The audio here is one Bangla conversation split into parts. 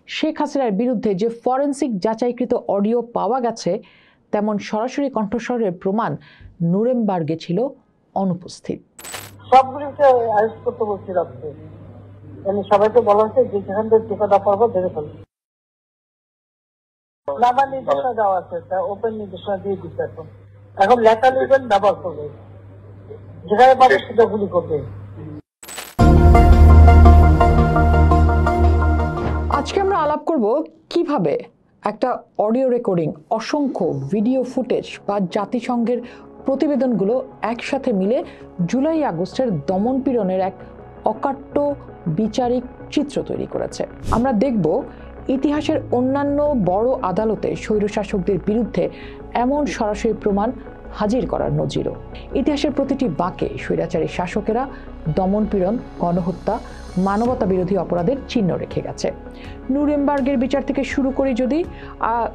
শেখ হাসিনার বিরুদ্ধে যে ফরেনসিক যাচাইকৃত অডিও পাওয়া গেছে তেমন সরাসরি কণ্ঠস্বরের প্রমাণ নুরেমবার্গে ছিল অনুপস্থিত। সবগুলিকে অ্যারেস্ট করতে বলছি রাত্রে, সবাই তো বলা হচ্ছে যে যেখান থেকে টিকাটা পারবো ধরে ফেলবে। আমার নির্দেশনা দেওয়া আছে, ওপেন নির্দেশনা দিয়ে দিচ্ছে। এখন লেখা লিখবেন, ব্যবহার করবে, যেখানে পাবে সেটা গুলি করবে। আজকে আমরা আলাপ করব কিভাবে একটা অডিও রেকর্ডিং, অসংখ্য ভিডিও ফুটেজ বা জাতিসংঘের প্রতিবেদনগুলো একসাথে মিলে জুলাই আগস্টের দমনপীড়নের এক অকাট্য বিচারিক চিত্র তৈরি করেছে। আমরা দেখব ইতিহাসের অন্যান্য বড় আদালতে স্বৈরশাসকদের বিরুদ্ধে এমন সরাসরি প্রমাণ হাজির করার নজিরও। ইতিহাসের প্রতিটি বাঁকে স্বৈরাচারী শাসকেরা দমনপীড়ন, গণহত্যা, মানবতা বিরোধী অপরাধের চিহ্ন রেখে গেছে। নুরেমবার্গের বিচার থেকে শুরু করি যদি,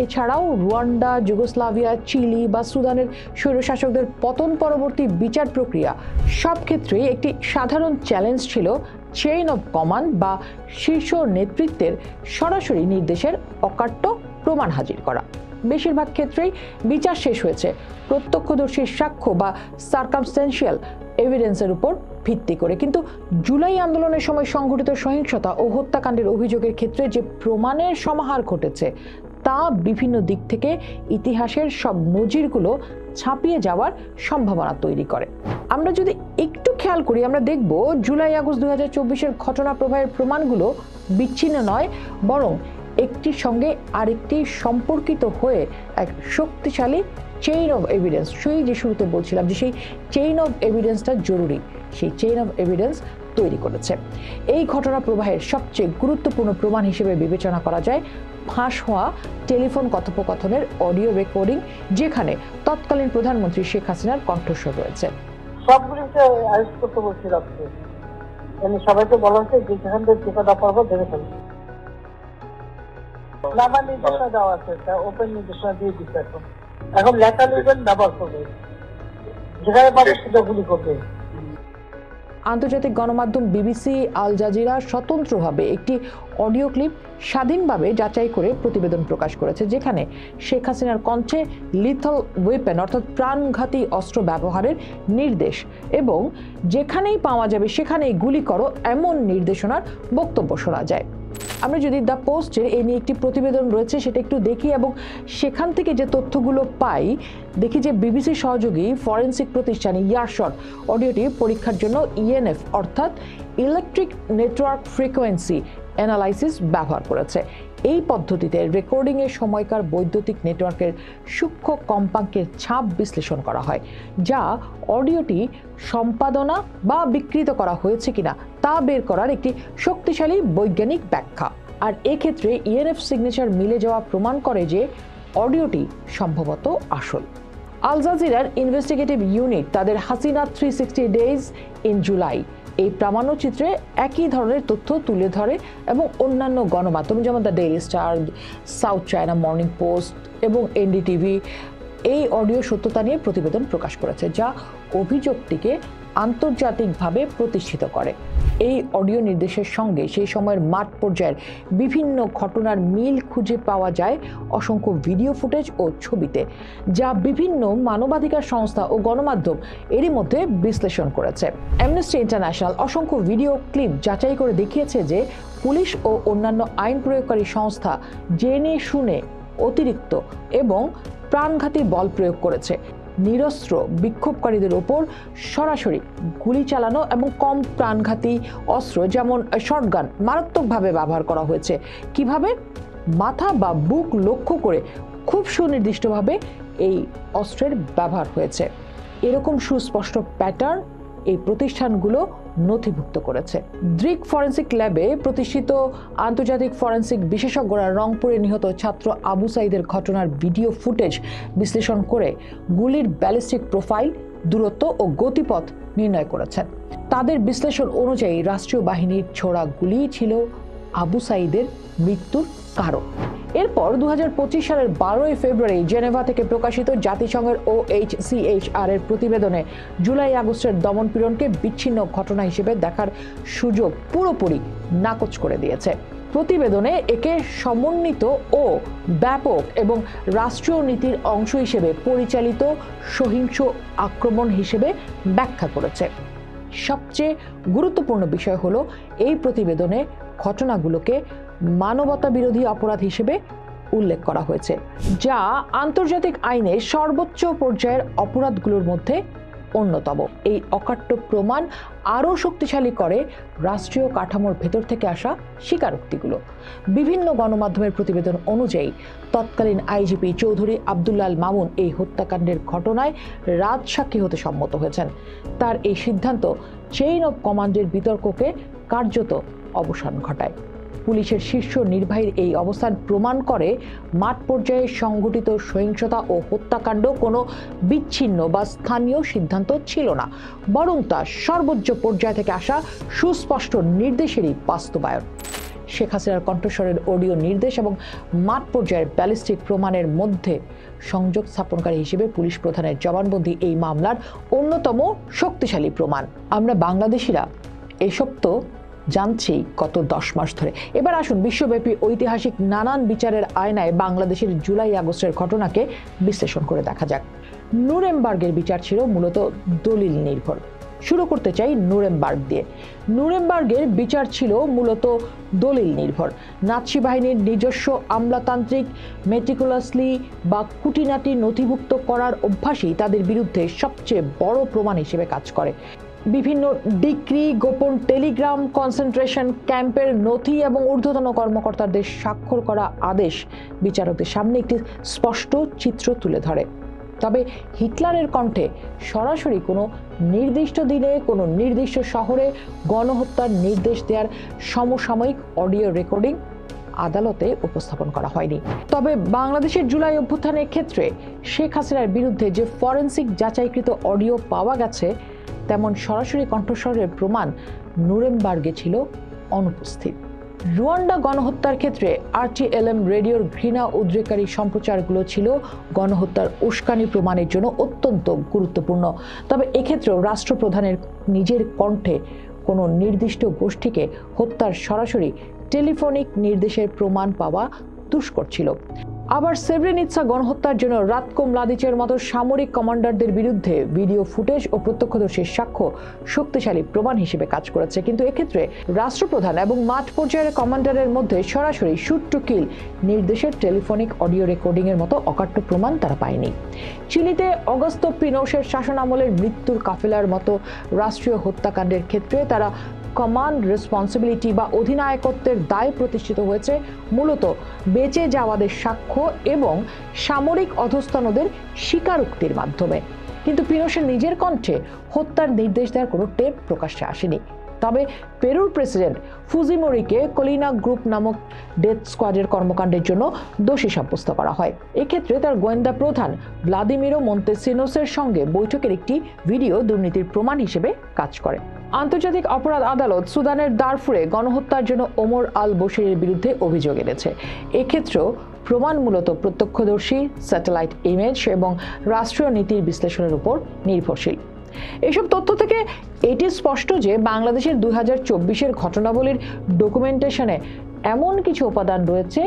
এছাড়াও রুয়ান্ডা, যুগোস্লাভিয়া, চিলি বা সুদানের স্বৈরশাসকদের পতন পরবর্তী বিচার প্রক্রিয়া, সব ক্ষেত্রেই একটি সাধারণ চ্যালেঞ্জ ছিল চেইন অব কমান্ড বা শীর্ষ নেতৃত্বের সরাসরি নির্দেশের অকাট্য প্রমাণ হাজির করা। বেশিরভাগ ক্ষেত্রেই বিচার শেষ হয়েছে প্রত্যক্ষদর্শীর সাক্ষ্য বা সার্কামস্ট্যান্সিয়াল এভিডেন্সের উপর ভিত্তি করে। কিন্তু জুলাই আন্দোলনের সময় সংঘটিত সহিংসতা ও হত্যাকাণ্ডের অভিযোগের ক্ষেত্রে যে প্রমাণের সমাহার ঘটেছে তা বিভিন্ন দিক থেকে ইতিহাসের সব নজিরগুলো ছাপিয়ে যাওয়ার সম্ভাবনা তৈরি করে। আমরা যদি একটু খেয়াল করি, আমরা দেখব জুলাই আগস্ট 2024-এর ঘটনা প্রবাহের প্রমাণগুলো বিচ্ছিন্ন নয়, বরং একটির সঙ্গে আরেকটি সম্পর্কিত হয়ে এক শক্তিশালী চেইন অফ এভিডেন্স, সেই যে শুরুতে বলছিলাম যে সেই চেইন অফ এভিডেন্সটা জরুরি, সেই চেইন অফ এভিডেন্স তৈরি করেছে। এই ঘটনা প্রবাহের সবচেয়ে গুরুত্বপূর্ণ প্রমাণ হিসেবে বিবেচনা করা যায় ফাঁস হওয়া টেলিফোন কথোপকথনের অডিও রেকর্ডিং, যেখানে তৎকালীন প্রধানমন্ত্রী শেখ হাসিনার কণ্ঠস্বর রয়েছে। সবগুলিকে অ্যারেস্ট করতে বলছি রাত্রে, সবাই তো বলা হচ্ছে যে যেখান থেকে টিকাটা পারবো ধরে ফেলবে। আমার নির্দেশনা দেওয়া আছে, ওপেন নির্দেশনা দিয়ে দিচ্ছে। এখন লেখা লিখবেন, ব্যবহার করবে, যেখানে পাবে সেটা গুলি করবে। আন্তর্জাতিক গণমাধ্যম বিবিসি, আল জাজিরা স্বতন্ত্রভাবে একটি অডিও ক্লিপ স্বাধীনভাবে যাচাই করে প্রতিবেদন প্রকাশ করেছে, যেখানে শেখ হাসিনার কণ্ঠে লিথল ওয়েপেন অর্থাৎ প্রাণঘাতী অস্ত্র ব্যবহারের নির্দেশ এবং যেখানেই পাওয়া যাবে সেখানেই গুলি করো এমন নির্দেশনার বক্তব্য শোনা যায়। আমরা যদি দ্য পোস্টের এই নিয়ে একটি প্রতিবেদন রয়েছে সেটা একটু দেখি এবং সেখান থেকে যে তথ্যগুলো পাই, দেখি যে বিবিসি সহযোগী ফরেনসিক প্রতিষ্ঠান ইয়ারশট অডিওটি পরীক্ষার জন্য ইএনএফ অর্থাৎ ইলেকট্রিক নেটওয়ার্ক ফ্রিকোয়েন্সি অ্যানালাইসিস ব্যবহার করেছে। এই পদ্ধতিতে রেকর্ডিংয়ের সময়কার বৈদ্যুতিক নেটওয়ার্কের সূক্ষ্ম কম্পাঙ্কের ছাপ বিশ্লেষণ করা হয়, যা অডিওটি সম্পাদনা বা বিকৃত করা হয়েছে কিনা তা বের করার একটি শক্তিশালী বৈজ্ঞানিক ব্যাখ্যা। আর এক্ষেত্রে ইএনএফ সিগনেচার মিলে যাওয়া প্রমাণ করে যে অডিওটি সম্ভবত আসল। আল জাজিরার ইনভেস্টিগেটিভ ইউনিট তাদের হাসিনা 360 ডেজ ইন জুলাই এই প্রামাণ্যচিত্রে একই ধরনের তথ্য তুলে ধরে এবং অন্যান্য গণমাধ্যম যেমন the daily star, south China morning post এবং এনডিটিভি এই অডিও সত্যতা নিয়ে প্রতিবেদন প্রকাশ করেছে, যা অভিযোগটিকে আন্তর্জাতিকভাবে প্রতিষ্ঠিত করে। এই অডিও নির্দেশের সঙ্গে সেই সময়ের মাঠ পর্যায়ের বিভিন্ন ঘটনার মিল খুঁজে পাওয়া যায় অসংখ্য ভিডিও ফুটেজ ও ছবিতে, যা বিভিন্ন মানবাধিকার সংস্থা ও গণমাধ্যম এরই মধ্যে বিশ্লেষণ করেছে। অ্যামনেস্টি ইন্টারন্যাশনাল অসংখ্য ভিডিও ক্লিপ যাচাই করে দেখিয়েছে যে পুলিশ ও অন্যান্য আইন প্রয়োগকারী সংস্থা জেনে শুনে অতিরিক্ত এবং প্রাণঘাতী বল প্রয়োগ করেছে। নিরস্ত্র বিক্ষোভকারীদের ওপর সরাসরি গুলি চালানো এবং কম প্রাণঘাতী অস্ত্র যেমন শটগান মারাত্মকভাবে ব্যবহার করা হয়েছে। কিভাবে? মাথা বা বুক লক্ষ্য করে খুব সুনির্দিষ্টভাবে এই অস্ত্রের ব্যবহার হয়েছে। এরকম সুস্পষ্ট প্যাটার্ন এই প্রতিষ্ঠানগুলো নথিভুক্ত করেছে। দ্রিক ফরেন্সিক ল্যাবে প্রতিষ্ঠিত আন্তর্জাতিক ফরেন্সিক বিশেষজ্ঞরা রংপুরে নিহত ছাত্র আবু সাইদের ঘটনার ভিডিও ফুটেজ বিশ্লেষণ করে গুলির ব্যালিস্টিক প্রোফাইল, দূরত্ব ও গতিপথ নির্ণয় করেছেন। তাদের বিশ্লেষণ অনুযায়ী রাষ্ট্রীয় বাহিনীর ছোড়া গুলি ছিল আবু সাইদের মৃত্যুর কারণ। এরপর 2025 সালের 12 ফেব্রুয়ারি জেনেভা থেকে প্রকাশিত জাতিসংঘের OHCHR এর প্রতিবেদনে জুলাই আগস্টের দমনপীড়নকে বিচ্ছিন্ন ঘটনা হিসেবে দেখার সুযোগ পুরোপুরি নাকচ করে দিয়েছে। প্রতিবেদনে একে সমন্বিত ও ব্যাপক এবং রাষ্ট্রীয় নীতির অংশ হিসেবে পরিচালিত সহিংস আক্রমণ হিসেবে ব্যাখ্যা করেছে। সবচেয়ে গুরুত্বপূর্ণ বিষয় হলো এই প্রতিবেদনে ঘটনাগুলোকে মানবতা বিরোধী অপরাধ হিসেবে উল্লেখ করা হয়েছে, যা আন্তর্জাতিক আইনে সর্বোচ্চ পর্যায়ের অপরাধগুলোর মধ্যে অন্যতম। এই অকাট্য প্রমাণ আরও শক্তিশালী করে রাষ্ট্রীয় কাঠামোর ভেতর থেকে আসা স্বীকারোক্তিগুলো। বিভিন্ন গণমাধ্যমের প্রতিবেদন অনুযায়ী তৎকালীন আইজিপি চৌধুরী আব্দুল্লাহ আল মামুন এই হত্যাকাণ্ডের ঘটনায় রাজসাক্ষী হতে সম্মত হয়েছেন। তার এই সিদ্ধান্ত চেইন অব কমান্ডের বিতর্ককে কার্যত অবসান ঘটায়। পুলিশের শীর্ষ নির্বাহীর এই অবস্থান প্রমাণ করে মাঠ পর্যায়ে সংঘটিত সহিংসতা ও হত্যাকাণ্ড কোনো বিচ্ছিন্ন বা স্থানীয় সিদ্ধান্ত ছিল না, বরং তা সর্বোচ্চ পর্যায় থেকে আসা সুস্পষ্ট নির্দেশেরই বাস্তবায়ন। শেখ হাসিনার কণ্ঠস্বরের অডিও নির্দেশ এবং মাঠ পর্যায়ের ব্যালিস্টিক প্রমাণের মধ্যে সংযোগ স্থাপনকারী হিসেবে পুলিশ প্রধানের জবানবন্দি এই মামলার অন্যতম শক্তিশালী প্রমাণ। আমরা বাংলাদেশিরা এসব তো জানছি গত 10 মাস ধরে। এবার আসুন বিশ্বব্যাপী ঐতিহাসিক নানান বিচারের আয়নায় বাংলাদেশের জুলাই আগস্টের ঘটনাকে বিশ্লেষণ করে দেখা যাক। নুরেমবার্গের বিচার ছিল মূলত দলিল নির্ভর। শুরু করতে চাই নুরেমবার্গ দিয়ে। নুরেমবার্গের বিচার ছিল মূলত দলিল নির্ভর। নাৎসি বাহিনীর নিজস্ব আমলাতান্ত্রিক মেটিকুলাসলি বা খুঁটিনাটি নথিভুক্ত করার অভ্যাসই তাদের বিরুদ্ধে সবচেয়ে বড় প্রমাণ হিসেবে কাজ করে। বিভিন্ন ডিক্রি, গোপন টেলিগ্রাম, কনসেন্ট্রেশন ক্যাম্পের নথি এবং ঊর্ধ্বতন কর্মকর্তাদের স্বাক্ষর করা আদেশ বিচারকদের সামনে একটি স্পষ্ট চিত্র তুলে ধরে। তবে হিটলারের কণ্ঠে সরাসরি কোনো নির্দিষ্ট দিনে কোনো নির্দিষ্ট শহরে গণহত্যার নির্দেশ দেওয়ার সমসাময়িক অডিও রেকর্ডিং আদালতে উপস্থাপন করা হয়নি। তবে বাংলাদেশের জুলাই অভ্যুত্থানের ক্ষেত্রে শেখ হাসিনার বিরুদ্ধে যে ফরেনসিক যাচাইকৃত অডিও পাওয়া গেছে, তেমন সরাসরি কণ্ঠস্বরের প্রমাণ নুরেমবার্গে ছিল অনুপস্থিত। রুয়ান্ডা গণহত্যার ক্ষেত্রে RTLM রেডিওর ঘৃণা উদ্রেককারী সম্প্রচারগুলো ছিল গণহত্যার উস্কানি প্রমাণের জন্য অত্যন্ত গুরুত্বপূর্ণ। তবে এক্ষেত্রেও রাষ্ট্রপ্রধানের নিজের কণ্ঠে কোনো নির্দিষ্ট গোষ্ঠীকে হত্যার সরাসরি টেলিফোনিক নির্দেশের প্রমাণ পাওয়া দুষ্কর ছিল। আবার সেব্রেনিৎসা গণহত্যার জন্য রাতকো মলাদিচের মতো সামরিক কমান্ডারদের বিরুদ্ধে ভিডিও ফুটেজ ও প্রত্যক্ষদর্শীর সাক্ষ্য শক্তিশালী প্রমাণ হিসেবে কাজ করেছে। কিন্তু এক্ষেত্রে রাষ্ট্রপ্রধান এবং মাঠ পর্যায়ের কমান্ডারের মধ্যে সরাসরি শুট টু কিল নির্দেশের টেলিফোনিক অডিও রেকর্ডিং এর মতো অকাট্য প্রমাণ তারা পায়নি। চিলিতে অগস্তো পিনোশের শাসনামলের মৃত্যুর কাফেলার মতো রাষ্ট্রীয় হত্যাকাণ্ডের ক্ষেত্রে তারা কমান্ড রেসপন্সিবিলিটি বা অধিনায়কত্বের দায় প্রতিষ্ঠিত হয়েছে মূলত বেঁচে যাওয়াদের সাক্ষ্য এবং সামরিক অধস্তনদের স্বীকারোক্তির মাধ্যমে। কিন্তু পিনোশের নিজের কণ্ঠে হত্যার নির্দেশ দেওয়ার কোনো টেপ প্রকাশ্যে আসেনি। তবে পেরুর প্রেসিডেন্ট ফুজিমোরিকে কলিনা গ্রুপ নামক ডেথ স্কোয়াডের কর্মকাণ্ডের জন্য দোষী সাব্যস্ত করা হয়। এক্ষেত্রে তার গোয়েন্দা প্রধান ভ্লাদিমিরো মন্তেসিনোসের সঙ্গে বৈঠকের একটি ভিডিও দুর্নীতির প্রমাণ হিসেবে কাজ করে। আন্তর্জাতিক অপরাধ আদালত সুদানের দারফুরে গণহত্যার জন্য ওমর আল বশিরের বিরুদ্ধে অভিযোগ এনেছে। এক্ষেত্রেও প্রমাণ মূলত প্রত্যক্ষদর্শী, স্যাটেলাইট ইমেজ এবং রাষ্ট্রীয় নীতির বিশ্লেষণের উপর নির্ভরশীল। এসব তথ্য থেকে এটি স্পষ্ট যে বাংলাদেশের 2024-এর ঘটনাবলীর ডকুমেন্টেশনে এমন কিছু উপাদান রয়েছে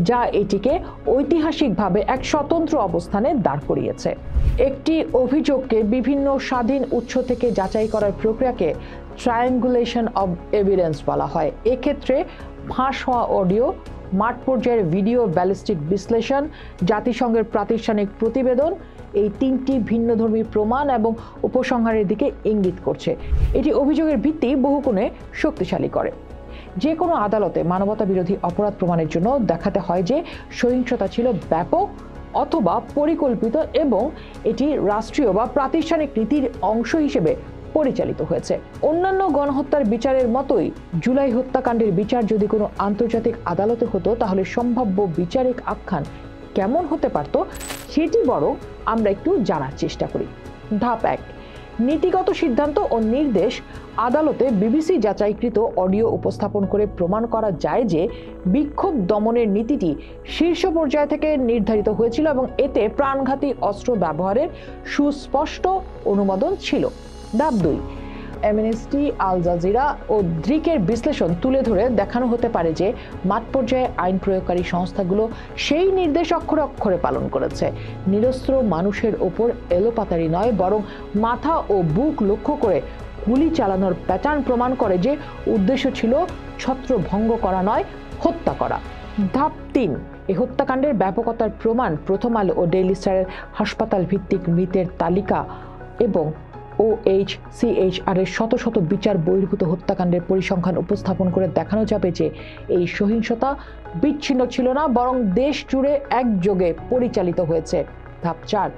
যা এটিকে ঐতিহাসিকভাবে এক স্বতন্ত্র অবস্থানে দাঁড় করিয়েছে। একটি অভিযোগকে বিভিন্ন স্বাধীন উৎস থেকে যাচাই করার প্রক্রিয়াকে ট্রায়াঙ্গুলেশন অব এভিডেন্স বলা হয়। এক্ষেত্রে ফাঁস হওয়া অডিও, মাঠ পর্যায়ের ভিডিও ব্যালিস্টিক বিশ্লেষণ, জাতিসংঘের প্রাতিষ্ঠানিক প্রতিবেদন এই তিনটি ভিন্নধর্মী প্রমাণ এবং উপসংহারের দিকে ইঙ্গিত করছে। এটি অভিযোগের ভিত্তি বহুগুণে শক্তিশালী করে। যে কোনো আদালতে মানবতা বিরোধী অপরাধ প্রমাণের জন্য দেখাতে হয় যে সহিংসতা ছিল ব্যাপক অথবা পরিকল্পিত এবং এটি রাষ্ট্রীয় বা প্রাতিষ্ঠানিক নীতির অংশ হিসেবে পরিচালিত হয়েছে। অন্যান্য গণহত্যার বিচারের মতোই জুলাই হত্যাকাণ্ডের বিচার যদি কোনো আন্তর্জাতিক আদালতে হতো, তাহলে সম্ভাব্য বিচারিক আখ্যান কেমন হতে পারত সেটি বরং আমরা একটু জানার চেষ্টা করি। ধাপ 1, নীতিগত সিদ্ধান্ত ও নির্দেশ। আদালতে বিবিসি যাচাইকৃত অডিও উপস্থাপন করে প্রমাণ করা যায় যে বিক্ষোভ দমনের নীতিটি শীর্ষ পর্যায় থেকে নির্ধারিত হয়েছিল এবং এতে প্রাণঘাতী অস্ত্র ব্যবহারের সুস্পষ্ট অনুমোদন ছিল। ধাপ 2, এমনেস্টি, আল জাজিরা ও দ্রিকের বিশ্লেষণ তুলে ধরে দেখানো হতে পারে যে মাঠ পর্যায়ে আইন প্রয়োগকারী সংস্থাগুলো সেই নির্দেশ অক্ষরে অক্ষরে পালন করেছে। নিরস্ত্র মানুষের ওপর এলোপাতাড়ি নয়, বরং মাথা ও বুক লক্ষ্য করে গুলি চালানোর প্যাটার্ন প্রমাণ করে যে উদ্দেশ্য ছিল ছত্রভঙ্গ করা নয়, হত্যা করা। ধাপ ৩, এই হত্যাকাণ্ডের ব্যাপকতার প্রমাণ প্রথম আলো ও ডেইলি স্টারের হাসপাতাল ভিত্তিক মৃতের তালিকা এবং OHCHR এর শত শত বিচার বহির্ভূত হত্যাকাণ্ডের পরিসংখ্যান উপস্থাপন করে দেখানো যাবে যে এই সহিংসতা বিচ্ছিন্ন ছিল না, বরং দেশ জুড়ে একযোগে পরিচালিত হয়েছে। ধাপ ৪,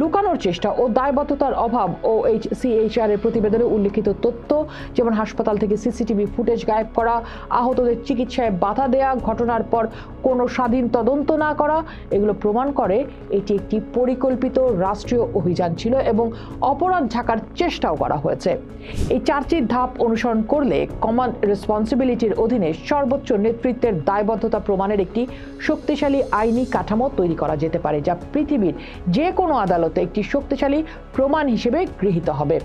লুকানোর চেষ্টা ও দায়বদ্ধতার অভাব। OHCHR এর প্রতিবেদনে উল্লেখিত তথ্য, যেমন হাসপাতাল থেকে সিসিটিভি ফুটেজ গায়েব করা, আহতদের চিকিৎসায় বাধা দেয়া, ঘটনার পর কোনো স্বাধীন তদন্ত না করা, এগুলো প্রমাণ করে এটি একটি পরিকল্পিত রাষ্ট্রীয় অভিযান ছিল এবং অপরাধ ঢাকার চেষ্টাও করা হয়েছে। এই 4টি ধাপ অনুসরণ করলে কমন রেসপন্সিবিলিটির অধীনে সর্বোচ্চ নেতৃত্বের দায়বদ্ধতা প্রমাণের একটি শক্তিশালী আইনি কাঠামো তৈরি করা যেতে পারে, যা পৃথিবীর যে কোনো আদালতে একটি শক্তিশালী প্রমাণ হিসেবে গৃহীত হবে।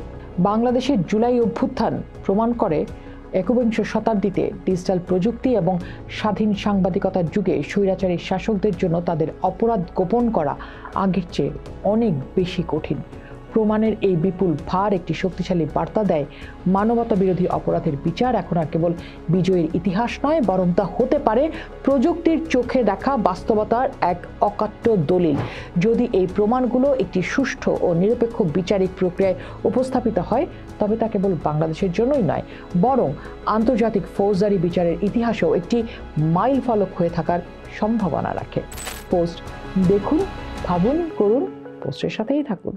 বাংলাদেশের জুলাই অভ্যুত্থান প্রমাণ করে একবিংশ শতাব্দীতে ডিজিটাল প্রযুক্তি এবং স্বাধীন সাংবাদিকতার যুগে স্বৈরাচারী শাসকদের জন্য তাদের অপরাধ গোপন করা আগের চেয়ে অনেক বেশি কঠিন। প্রমাণের এই বিপুল ভার একটি শক্তিশালী বার্তা দেয়, মানবতা বিরোধী অপরাধের বিচার এখন আর কেবল বিজয়ের ইতিহাস নয়, বরং তা হতে পারে প্রযুক্তির চোখে দেখা বাস্তবতার এক অকাট্য দলিল। যদি এই প্রমাণগুলো একটি সুষ্ঠু ও নিরপেক্ষ বিচারিক প্রক্রিয়ায় উপস্থাপিত হয়, তবে তা কেবল বাংলাদেশের জন্যই নয়, বরং আন্তর্জাতিক ফৌজদারি বিচারের ইতিহাসেও একটি মাইল ফলক হয়ে থাকার সম্ভাবনা রাখে। পোস্ট দেখুন, ভাবুন, করুন, পোস্টের সাথেই থাকুন।